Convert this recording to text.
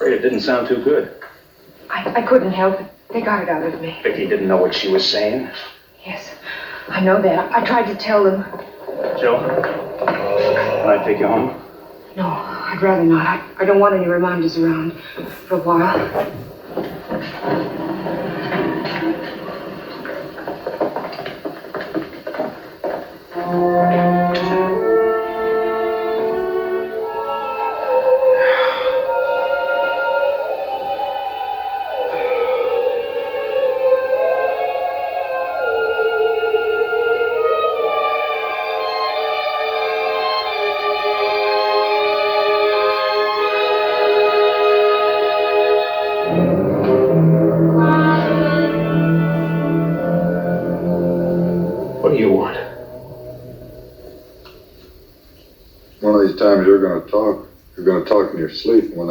Afraid it didn't sound too good. I couldn't help it. They got it out of me. Vicky didn't know what she was saying. Yes, I know that. I tried to tell them. Joe, can I take you home? No, I'd rather not. I don't want any reminders around for a while. What do you want? One of these times you're gonna talk. You're gonna talk in your sleep. When